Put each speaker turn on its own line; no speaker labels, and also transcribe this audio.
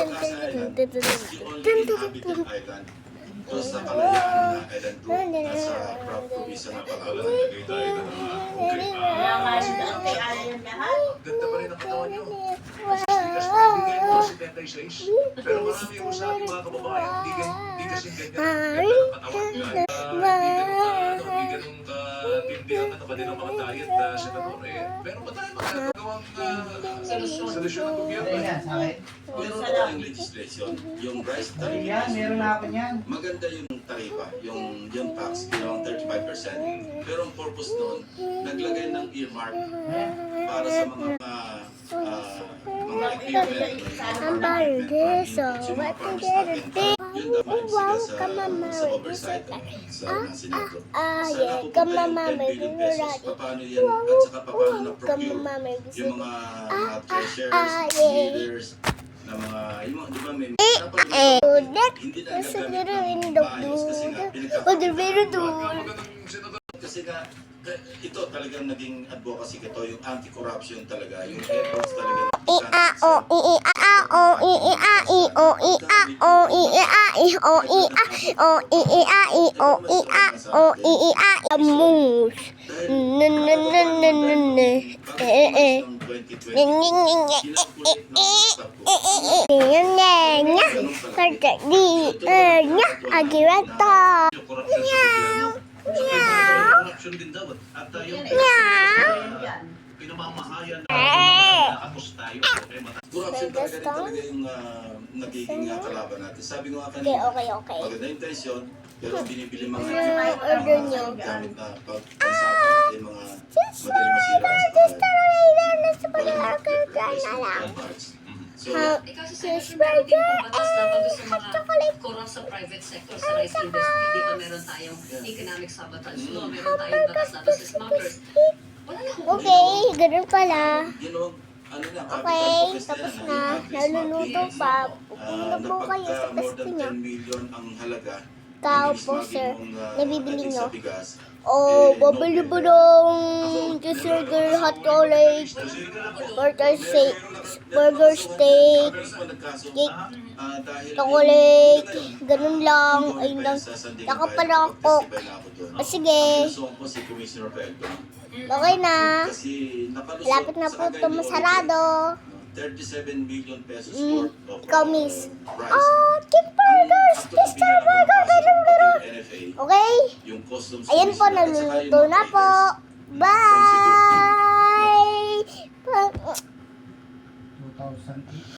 inhabited island. Tapos sa kalayaan na island group, nasa province na pangalan ng Tagaytay na ganda pa rin ang katawan nyo. Kasi bigas pa rin bigay mo 76. Pero marami yung sa ating mga kababayan, hindi kasi ganyan ang katawan nila. Hindi ganun tindi ang katawan ng mga diet na senador. Pero ba tayo magagawang solusyon ng gobyerno? Meron na tayong legislation, yung rice tarifa.
Meron na ako niyan.
Maganda yung tarifa, yung tax, ginawang 35%. Pero ang purpose doon, naglagay ng earmark para sa mga equipment.
Ang balik so what did it do?
Yun dapat sila sa oversight sa Senado.
Yeah, come on, mama,
billion pesos, paano yan, at saka paano na-procure yung mga treasurers, leaders, na mga, yung mga, di ba, may hindi na gagamit ng maayos kasi nga, kasi nga, ito talagang naging advocacy ko, yung anti-corruption talaga, yung efforts talaga corruption din daw at yung pinamamahayan na nakapos tayo. Corruption talaga yung nagiging kalaban natin. Sabi ko nga kanina, maganda yung intensyon, pero binibili mga gamit na pagsasama yung mga madali masira
So, ikaw sa Senator, meron din po batas na pag sa mga corrupt sa private sector sa rice industry, di ba meron tayong economic sabotage law, meron tayong batas laban sa smugglers. Wala na kung
ganun pala.
Okay,
tapos na. Naluluto pa. Pupunta po kayo sa pesto niya. Tao po, sir. Nabibili nyo. Babali ba ng cheeseburger, hot chocolate, burger steak, cake, chocolate, ganun lang. Ayun lang. Nakaparakok. Sige. Okay na. Lapit na po ito masarado.
37 million pesos worth of
Ikaw, miss.
rice.
Cheeseburgers! Cheeseburger! Okay?
Yung customs
Ayan po, naluluto na po. Bye!
2008.